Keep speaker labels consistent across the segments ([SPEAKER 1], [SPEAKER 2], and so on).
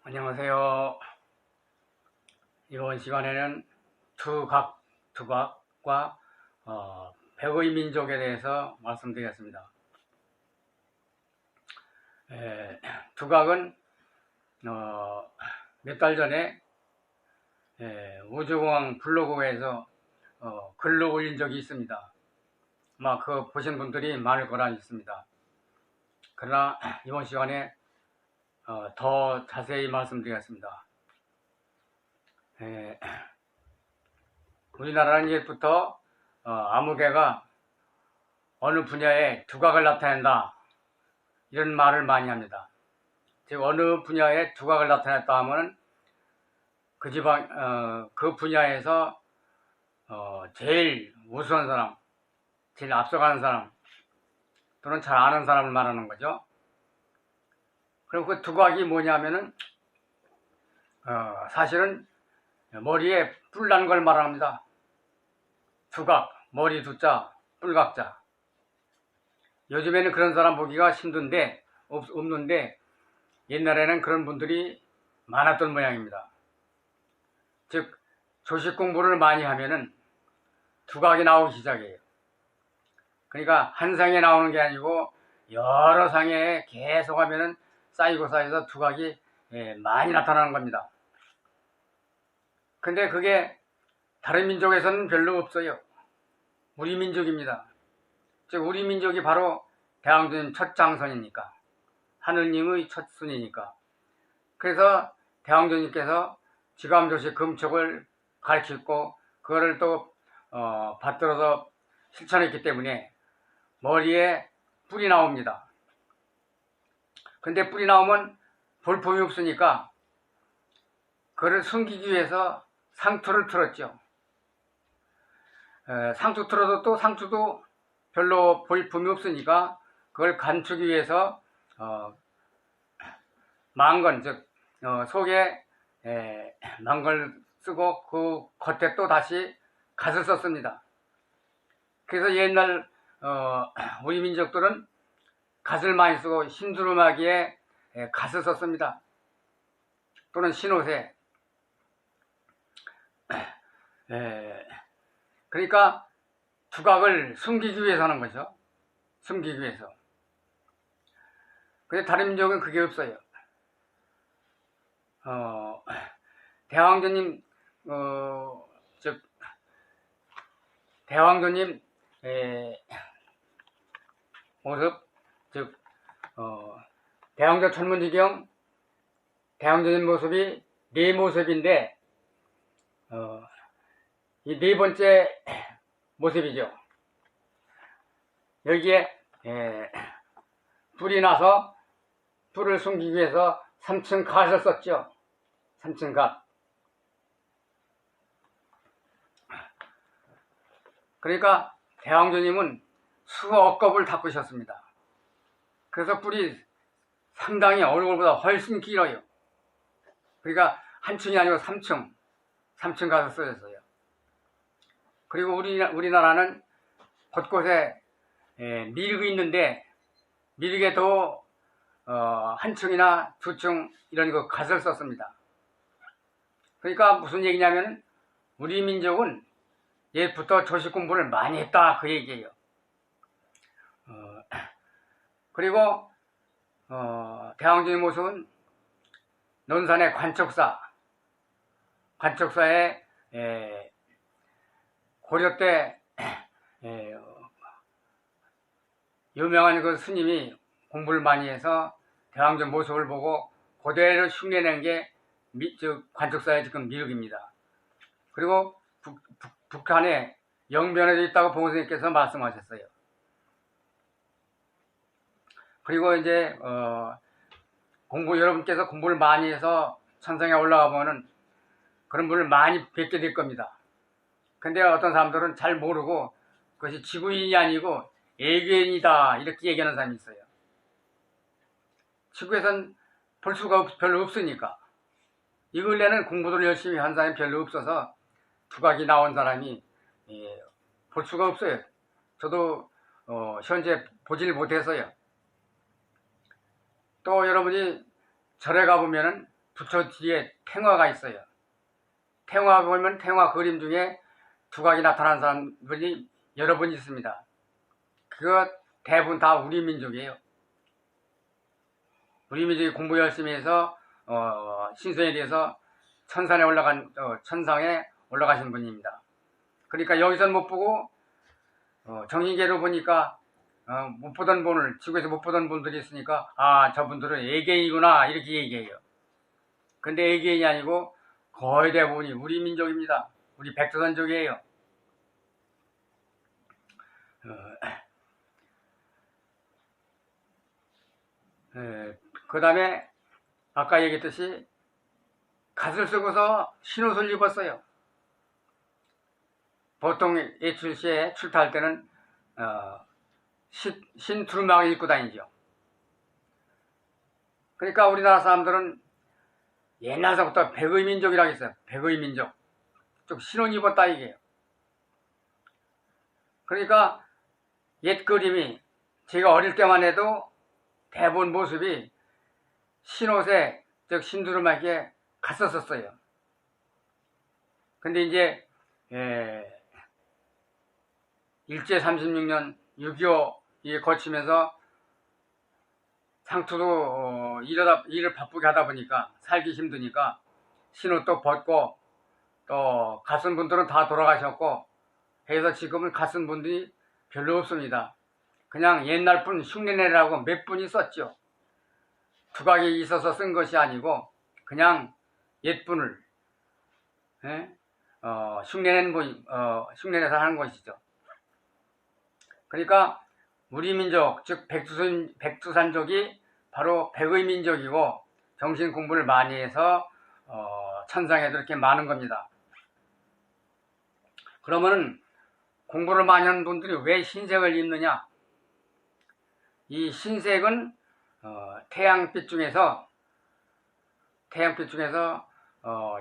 [SPEAKER 1] 안녕하세요. 이번 시간에는 투각과 백의 민족에 대해서 말씀드리겠습니다. 투각은 몇 달 전에 우주공항 블로그에서 글로 올린 적이 있습니다. 아마 그거 보신 분들이 많을 거라 믿습니다. 그러나 이번 시간에 더 자세히 말씀드리겠습니다. 우리나라는 옛부터 아무개가 어느 분야에 두각을 나타낸다 이런 말을 많이 합니다. 즉 어느 분야에 두각을 나타냈다 하면 그 분야에서 제일 우수한 사람, 제일 앞서가는 사람 또는 잘 아는 사람을 말하는 거죠. 그럼 그 두각이 뭐냐면은 사실은 머리에 뿔 난 걸 말합니다. 두각, 머리 두자, 뿔각자. 요즘에는 그런 사람 보기가 힘든데 없는데 옛날에는 그런 분들이 많았던 모양입니다. 즉 조식 공부를 많이 하면은 두각이 나오기 시작해요. 그러니까 한 상에 나오는 게 아니고 여러 상에 계속 하면은 쌓여서 두각이 많이 나타나는 겁니다. 근데 그게 다른 민족에서는 별로 없어요. 우리 민족입니다. 즉 우리 민족이 바로 대왕주님 첫 장선이니까, 하느님의 첫 순이니까. 그래서 대왕주님께서 지감조식 금촉을 가르치고 그거를 또 받들어서 실천했기 때문에 머리에 뿔이 나옵니다. 근데 뿔이 나오면 볼품이 없으니까 그걸 숨기기 위해서 상투를 틀었죠. 상투 틀어도 또 상투도 별로 볼품이 없으니까 그걸 감추기 위해서 망건, 즉 속에 망걸 쓰고 그 겉에 또 다시 갓을 썼습니다. 그래서 옛날 우리 민족들은 갓을 많이 쓰고 흰두루마기에 갓을 썼습니다. 또는 신옷에. 그러니까 두각을 숨기기 위해서 하는 거죠. 숨기기 위해서. 근데 다른 민족은 그게 없어요. 대왕조님 즉 대왕조님 모습, 즉 대왕조 천문지경 대왕조님 모습이 네 모습인데 이 네 번째 모습이죠. 여기에 불이 나서 불을 숨기기 위해서 3층 갓을 썼죠. 3층 갓. 그러니까 대왕조님은 수억 겁을 닦으셨습니다. 그래서 뿔이 상당히 얼굴보다 훨씬 길어요. 그러니까 한 층이 아니고 3층 갓을 써졌어요. 그리고 우리나라는 곳곳에 미륵이 있는데 미륵에도 한 층이나 두 층 이런 거 갓을 썼습니다. 그러니까 무슨 얘기냐면 우리 민족은 옛부터 조식 공부를 많이 했다 그 얘기예요. 그리고 대왕조의 모습은 논산의 관척사에 고려 때 유명한 그 스님이 공부를 많이 해서 대왕조 모습을 보고 그대로 흉내낸 게 관척사의 지금 미륵입니다. 그리고 북한에 영변에도 있다고 봉선생님께서 말씀하셨어요. 그리고 이제 여러분께서 공부를 많이 해서 천상에 올라가 보면은 그런 분을 많이 뵙게 될 겁니다. 근데 어떤 사람들은 잘 모르고 그것이 지구인이 아니고 애교인이다 이렇게 얘기하는 사람이 있어요. 지구에선 볼 수가 별로 없으니까. 이 근래는 공부를 열심히 한 사람이 별로 없어서 두각이 나온 사람이 볼 수가 없어요. 저도 현재 보질 못해서요. 또 여러분이 절에 가보면은 부처 뒤에 탱화가 있어요. 탱화 보면 탱화 그림 중에 두각이 나타난 사람들이 여러 분 있습니다. 그거 대부분 다 우리 민족이에요. 우리 민족이 공부 열심히 해서 신선에 대해서 천상에 올라가신 분입니다. 그러니까 여기서는 못 보고 정신계로 보니까 못 보던 분을 지구에서 못 보던 분들이 있으니까 저분들은 외계인이구나 이렇게 얘기해요. 근데 외계인이 아니고 거의 대부분이 우리 민족입니다. 우리 백두산족이에요. 그 다음에 아까 얘기했듯이 갓을 쓰고서 신옷을 입었어요. 보통 예출시에 출타할 때는 신두루마기 입고 다니죠. 그러니까 우리나라 사람들은 옛날서부터 백의 민족이라고 했어요. 백의 민족. 좀 신옷 입었다 이게요. 그러니까 옛 그림이 제가 어릴 때만 해도 대부분 모습이 신옷에 즉 신두루마기에 갔었어요. 근데 이제 일제 36년 6.25에 거치면서 상투도 일을 바쁘게 하다 보니까 살기 힘드니까 신옷도 벗고 또 갔은 분들은 다 돌아가셨고 해서 지금은 갔은 분들이 별로 없습니다. 그냥 옛날 분 흉내내라고 몇 분이 썼죠. 두각이 있어서 쓴 것이 아니고 그냥 옛분을 흉내내서 하는 것이죠. 그러니까 우리 민족 즉 백두산족이 바로 백의 민족이고 정신 공부를 많이 해서 천상에도 이렇게 많은 겁니다. 그러면은 공부를 많이 하는 분들이 왜 흰색을 입느냐? 이 흰색은 태양빛 중에서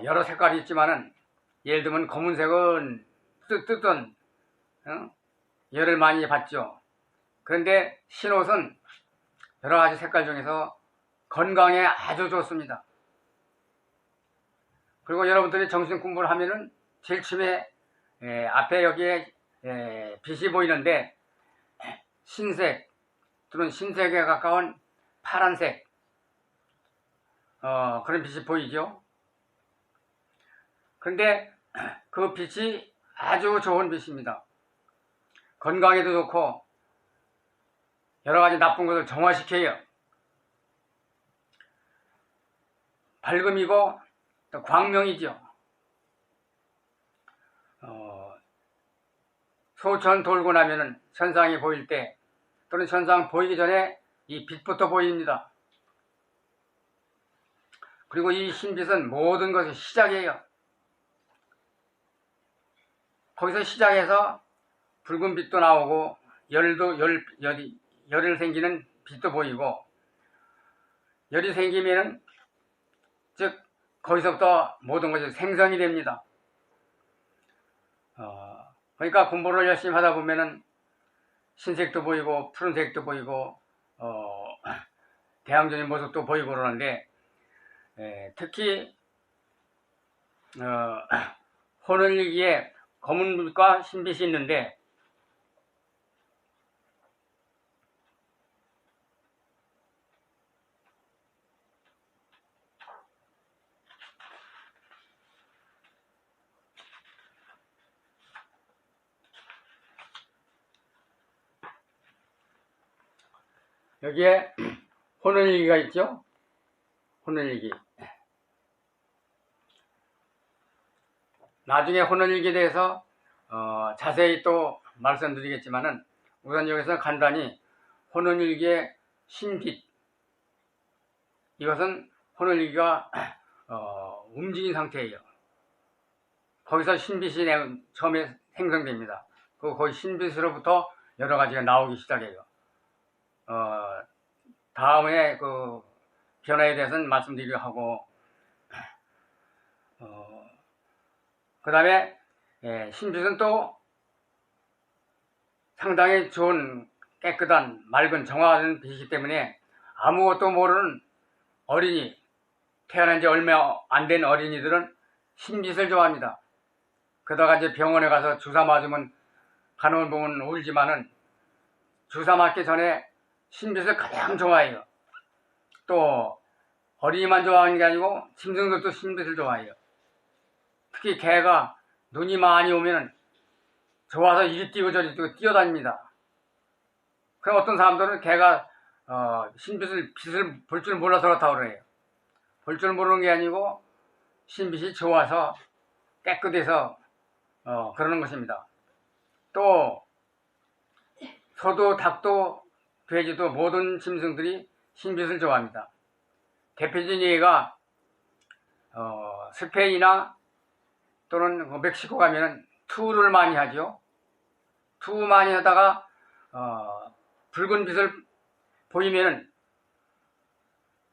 [SPEAKER 1] 여러 색깔이 있지만은 예를 들면 검은색은 뜨뜻한 열을 많이 받죠. 그런데 흰옷은 여러 가지 색깔 중에서 건강에 아주 좋습니다. 그리고 여러분들이 정신 공부를 하면은 제일 처음에 앞에 여기에 빛이 보이는데 흰색 또는 흰색에 가까운 파란색 그런 빛이 보이죠. 그런데 그 빛이 아주 좋은 빛입니다. 건강에도 좋고 여러 가지 나쁜 것을 정화시켜요. 밝음이고 또 광명이죠. 소천 돌고 나면은 천상이 보일 때 또는 천상 보이기 전에 이 빛부터 보입니다. 그리고 이 흰빛은 모든 것의 시작이에요. 거기서 시작해서 붉은 빛도 나오고 열이 생기는 빛도 보이고 열이 생기면은 즉 거기서부터 모든 것이 생성이 됩니다. 그러니까 공부를 열심히 하다 보면은 흰색도 보이고 푸른색도 보이고 대항전의 모습도 보이고 그러는데 특히 호늘리기에 검은빛과 흰빛이 있는데 여기에 호늘리기가 있죠. 호늘리기. 나중에 호늘리기에 대해서 자세히 또 말씀드리겠지만은 우선 여기서 간단히 호늘리기의 흰빛 이것은 호늘리기가 움직인 상태예요. 거기서 흰빛이 처음에 생성됩니다. 거기 흰빛으로부터 여러 가지가 나오기 시작해요. 다음에 그 변화에 대해서는 말씀드리려 하고 그 다음에 흰빛은 또 상당히 좋은 깨끗한 맑은 정화된 빛이기 때문에 아무것도 모르는 어린이 태어난 지 얼마 안 된 어린이들은 신빛을 좋아합니다. 그러다가 이제 병원에 가서 주사 맞으면 간호원 보면 울지만은 주사 맞기 전에 신빛을 가장 좋아해요. 또 어린이만 좋아하는 게 아니고 짐승들도 신빛을 좋아해요. 특히 개가 눈이 많이 오면 좋아서 이리 뛰고 저리 뛰고 뛰어다닙니다. 그럼 어떤 사람들은 개가 빛을 볼 줄 몰라서 그렇다고 그래요. 볼 줄 모르는 게 아니고 신빛이 좋아서 깨끗해서 그러는 것입니다. 또 소도 닭도 돼지도 모든 짐승들이 신빛을 좋아합니다. 대표적인 예가 스페인이나 또는 멕시코 가면은 투를 많이 하죠. 투 많이 하다가 붉은 빛을 보이면은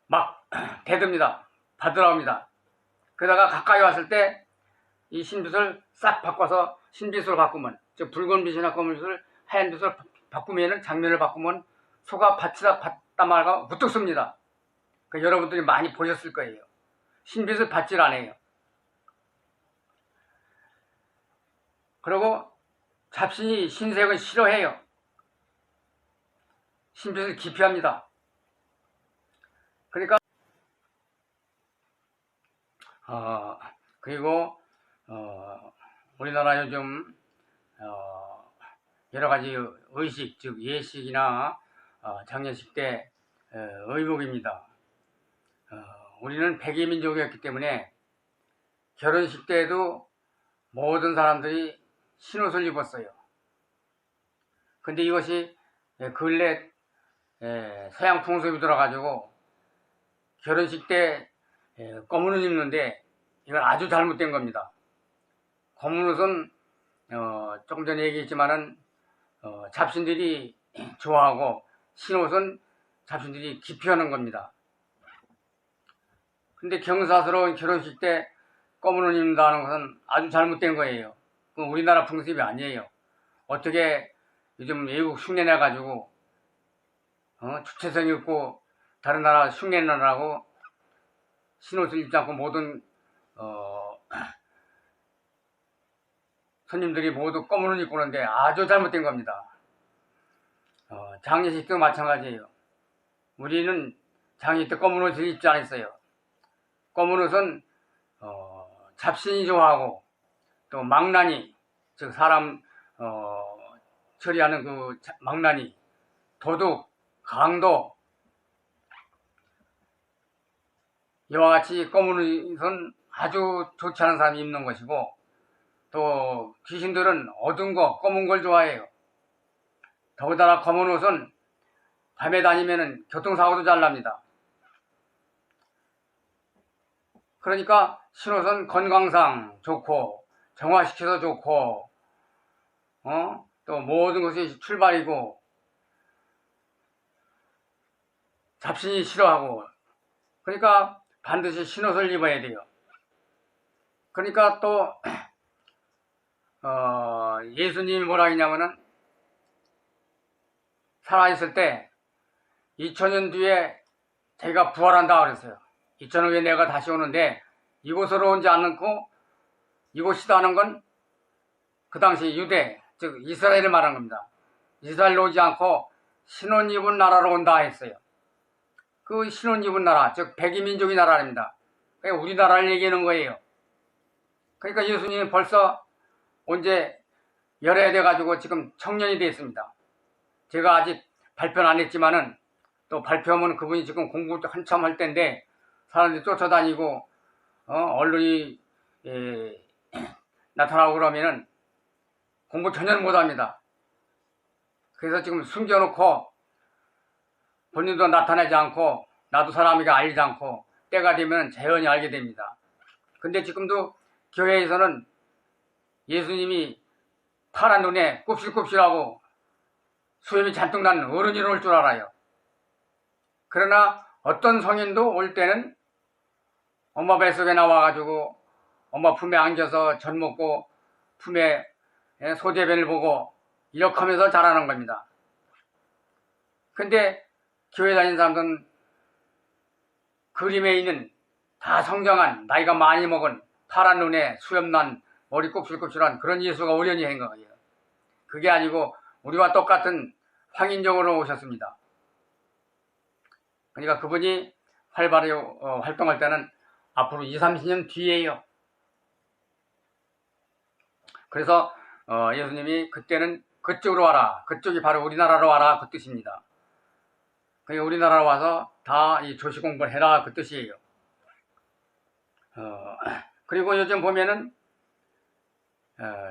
[SPEAKER 1] 막 대듭니다. 받으라옵니다. 그러다가 가까이 왔을 때 이 신빛을 싹 바꿔서 신빛으로 바꾸면, 즉 붉은 빛이나 검은 빛을 하얀 빛으로 바꾸면은, 장면을 바꾸면 소가 받다 말고 우뚝 섭니다. 여러분들이 많이 보셨을 거예요. 신빛을 받질 않아요. 그리고 잡신이 신색은 싫어해요. 신빛을 기피합니다. 그러니까 그리고 우리나라 요즘 여러 가지 의식, 즉 예식이나 장례식 때 의복입니다. 우리는 백의 민족이었기 때문에 결혼식 때에도 모든 사람들이 흰옷을 입었어요. 근데 이것이 근래 서양 풍습이 들어가지고 결혼식 때 검은 옷 입는데 이건 아주 잘못된 겁니다. 검은 옷은 조금 전에 얘기했지만은 잡신들이 좋아하고 흰옷은 잡신들이 기피하는 겁니다. 근데 경사스러운 결혼식 때 검은 옷 입는다는 것은 아주 잘못된 거예요. 그건 우리나라 풍습이 아니에요. 어떻게 요즘 외국 흉내 내가지고 주체성 있고 다른 나라 흉내 내라고 흰옷을 입지 않고 모든 손님들이 모두 검은 옷 입고 오는데 아주 잘못된 겁니다. 장례식도 마찬가지예요. 우리는 장례식 때 검은 옷을 입지 않았어요. 검은 옷은 잡신이 좋아하고 또 망나니, 즉 사람 처리하는 그 망나니, 도둑, 강도, 이와 같이 검은 옷은 아주 좋지 않은 사람이 입는 것이고, 또 귀신들은 어두운 거, 검은 걸 좋아해요. 더군다나 검은 옷은 밤에 다니면은 교통사고도 잘 납니다. 그러니까 흰옷은 건강상 좋고 정화시켜서 좋고 또 모든 것이 출발이고 잡신이 싫어하고, 그러니까 반드시 흰옷을 입어야 돼요. 그러니까 또 예수님이 뭐라 했냐면은 살아있을 때 2000년 뒤에 제가 부활한다 그랬어요. 2000년 후에 내가 다시 오는데 이곳으로 오지 않고, 이곳이다 하는 건 그 당시 유대, 즉 이스라엘을 말한 겁니다. 이스라엘로 오지 않고 신혼 입은 나라로 온다 했어요. 그 신혼 입은 나라, 즉 백이민족의 나라입니다. 그러니까 우리나라를 얘기하는 거예요. 그러니까 예수님이 벌써 언제 열애야 돼가지고 지금 청년이 됐습니다. 제가 아직 발표는 안 했지만은 또 발표하면 그분이 지금 공부 한참 할 때인데 사람들이 쫓아다니고 언론이 나타나고 그러면은 공부 전혀 못합니다. 그래서 지금 숨겨놓고 본인도 나타내지 않고 나도 사람에게 알리지 않고 때가 되면 자연히 알게 됩니다. 근데 지금도 교회에서는 예수님이 파란 눈에 곱실곱실하고 수염이 잔뜩 난 어른이 올 줄 알아요. 그러나 어떤 성인도 올 때는 엄마 뱃속에 나와가지고 엄마 품에 안겨서 젖 먹고 품에 소재변을 보고 이렇게 하면서 자라는 겁니다. 근데 교회 다니는 사람들은 그림에 있는 다 성장한 나이가 많이 먹은 파란 눈에 수염난 머리 곱슬곱슬한 그런 예수가 오려니 한 거예요. 그게 아니고 우리와 똑같은 황인종으로 오셨습니다. 그러니까 그분이 활발히 활동할 때는 앞으로 20, 30년 뒤에요. 그래서 예수님이 그때는 그쪽으로 와라. 그쪽이 바로 우리나라로 와라. 그 뜻입니다. 그러니까 우리나라로 와서 다 이 조시 공부를 해라. 그 뜻이에요. 그리고 요즘 보면은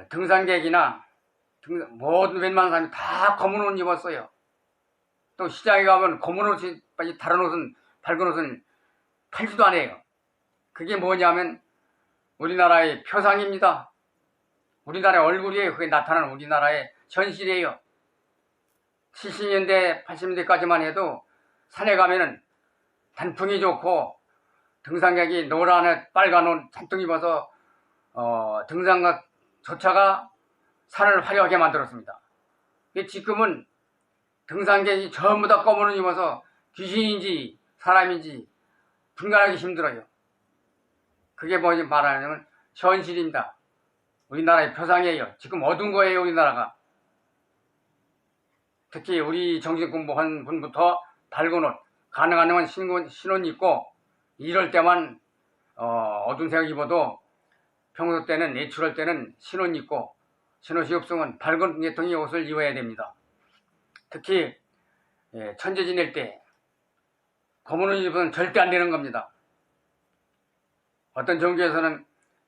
[SPEAKER 1] 등산객이나 모든 웬만한 사람이 다 검은 옷 입었어요. 또 시장에 가면 검은 옷이 다른 옷은 밝은 옷은 팔지도 않아요. 그게 뭐냐면 우리나라의 표상입니다. 우리나라의 얼굴이에요. 그게 나타나는 우리나라의 현실이에요. 70년대, 80년대까지만 해도 산에 가면은 단풍이 좋고 등산객이 노란 옷, 빨간 옷 잔뜩 입어서 등산객조차가 산을 화려하게 만들었습니다. 지금은 등산객이 전부 다 검은 옷 입어서 귀신인지 사람인지 분간하기 힘들어요. 그게 뭐지 말하냐면 현실입니다. 우리나라의 표상이에요. 지금 어두운 거예요, 우리나라가. 특히 우리 정신 공부한 분부터 밝은 옷, 가능한 신옷 입고 이럴 때만 어두운 색 입어도 평소 때는 내추럴 때는 신옷 입고 신옷이 없으면 밝은 계통의 옷을 입어야 됩니다. 특히 천재 지낼 때 검은 옷 입으면 절대 안 되는 겁니다. 어떤 종교에서는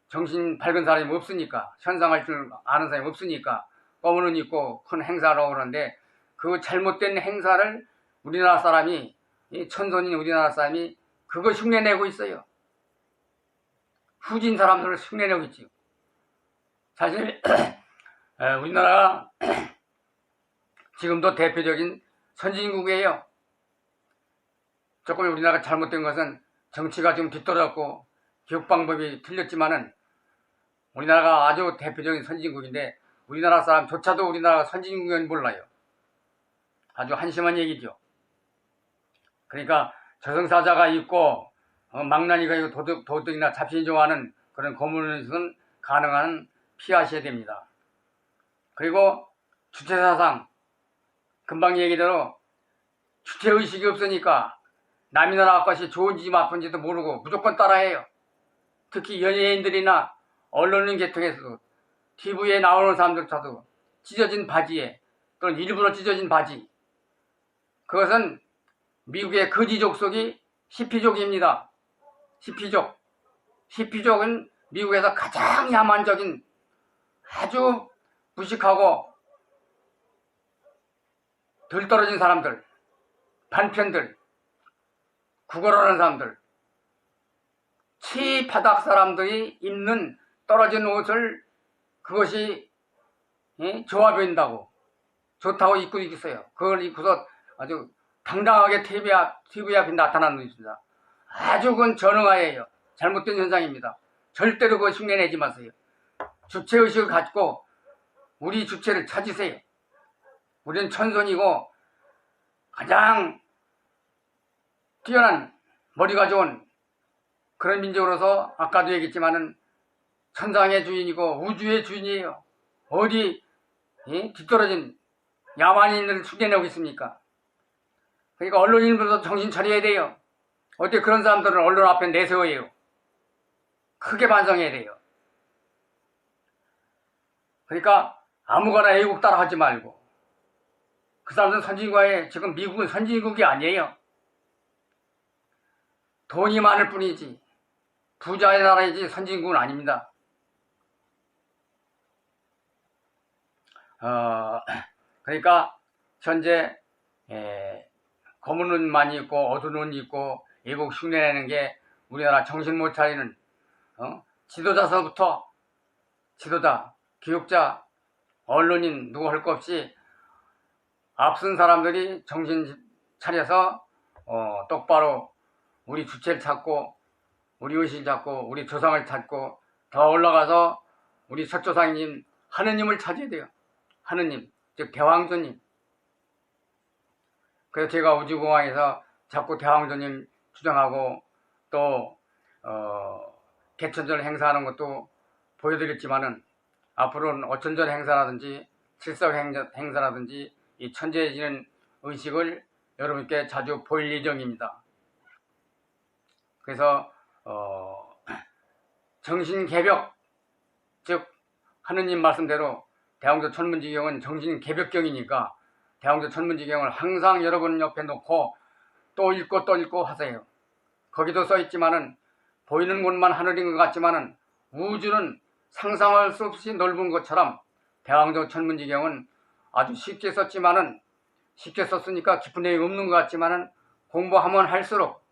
[SPEAKER 1] 정신 밝은 사람이 없으니까 현상할 줄 아는 사람이 없으니까 검은 옷 입고 큰 행사를 하고 그러는데 그 잘못된 행사를 우리나라 사람이 천손인 우리나라 사람이 그거 흉내내고 있어요. 후진 사람들을 흉내내고 있지요. 사실 우리나라가 지금도 대표적인 선진국이에요. 조금 우리나라가 잘못된 것은 정치가 좀 뒤떨어졌고 교육 방법이 틀렸지만은 우리나라가 아주 대표적인 선진국인데 우리나라 사람조차도 우리나라가 선진국인 몰라요. 아주 한심한 얘기죠. 그러니까 저승사자가 있고 망나니가 있고 도둑이나 잡신이 좋아하는 그런 검은 옷은 가능한 피하셔야 됩니다. 그리고 주체사상 금방 얘기대로 주체의식이 없으니까 남이 나라 것이 좋은지 나쁜지도 모르고 무조건 따라해요. 특히 연예인들이나 언론인 계통에서도 TV에 나오는 사람들조차도 찢어진 바지에 또는 일부러 찢어진 바지, 그것은 미국의 거지 족속이 시피족입니다. 시피족. 시피족은 미국에서 가장 야만적인 아주 무식하고 덜 떨어진 사람들, 반편들, 구걸하는 사람들, 치바닥 사람들이 입는 떨어진 옷을 그것이 좋아 보인다고 좋다고 입고 있어요. 그걸 입고서 아주 당당하게 TV 앞에 나타나는 것입니다. 아주 그건 전응하예요. 잘못된 현상입니다. 절대로 그거 흉내내지 마세요. 주체의식을 갖고 우리 주체를 찾으세요. 우리는 천손이고 가장 뛰어난 머리가 좋은 그런 민족으로서 아까도 얘기했지만은 천상의 주인이고 우주의 주인이에요. 어디 뒤떨어진 야만인을 흉내내고 있습니까? 그러니까 언론인들도 정신 차려야 돼요. 어떻게 그런 사람들을 언론 앞에 내세워요. 크게 반성해야 돼요. 그러니까 아무거나 애국 따라 하지 말고 그 사람들은 선진국에 지금 미국은 선진국이 아니에요. 돈이 많을 뿐이지 부자의 나라이지 선진국은 아닙니다. 그러니까 현재 검은 눈만 있고 어두운 눈 있고 애국 흉내내는 게 우리나라 정신 못 차리는 지도자서부터 지도자, 교육자, 언론인 누구 할 것 없이 앞선 사람들이 정신 차려서 똑바로 우리 주체를 찾고 우리 의식을 찾고 우리 조상을 찾고 더 올라가서 우리 석조상님 하느님을 찾아야 돼요. 하느님, 즉 대왕조님. 그래서 제가 우주공항에서 자꾸 대왕조님 주장하고 또 개천절 행사하는 것도 보여드렸지만은 앞으로는 어천절 행사라든지 칠석 행사라든지 이 천재에 지는 의식을 여러분께 자주 보일 예정입니다. 그래서 정신개벽, 즉 하느님 말씀대로 대왕조 천문지경은 정신개벽경이니까 대왕조 천문지경을 항상 여러분 옆에 놓고 또 읽고 또 읽고 하세요. 거기도 써있지만은 보이는 곳만 하늘인 것 같지만은 우주는 상상할 수 없이 넓은 것처럼 대왕조 천문지경은 아주 쉽게 썼지만은 쉽게 썼으니까 깊은 내용이 없는 것 같지만은 공부하면 할수록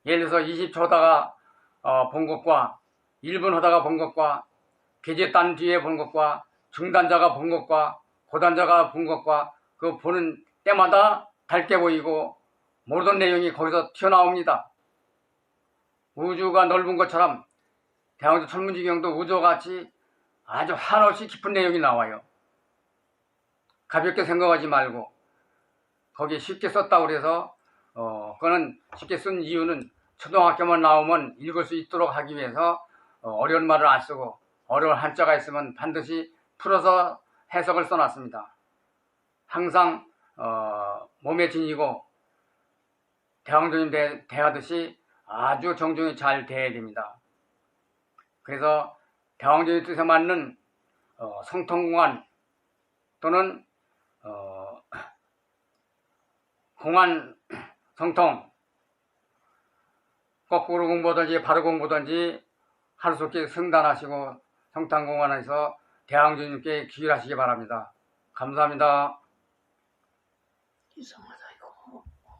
[SPEAKER 1] 예를 들어서 20초 하다가 본 것과 1분 하다가 본 것과 게재 딴 뒤에 본 것과 중단자가 본 것과 고단자가 본 것과 그 보는 때마다 밝게 보이고 모든 내용이 거기서 튀어나옵니다. 우주가 넓은 것처럼 대왕조 천문지경도 우주같이 아주 한없이 깊은 내용이 나와요. 가볍게 생각하지 말고 거기에 쉽게 썼다고 그래서 그거는 쉽게 쓴 이유는 초등학교만 나오면 읽을 수 있도록 하기 위해서 어려운 말을 안 쓰고 어려운 한자가 있으면 반드시 풀어서 해석을 써놨습니다. 항상 몸에 지니고 대왕조님 대하듯이 아주 정중히 잘 대해야 됩니다. 그래서 대왕조의 뜻에 맞는 성통공안 또는 공안 성통 거꾸로 공부하든지 바로 공부하든지 하루속히 승단하시고 성탄공안에서 대왕조님께 기일하시기 바랍니다. 감사합니다.
[SPEAKER 2] 이상하다.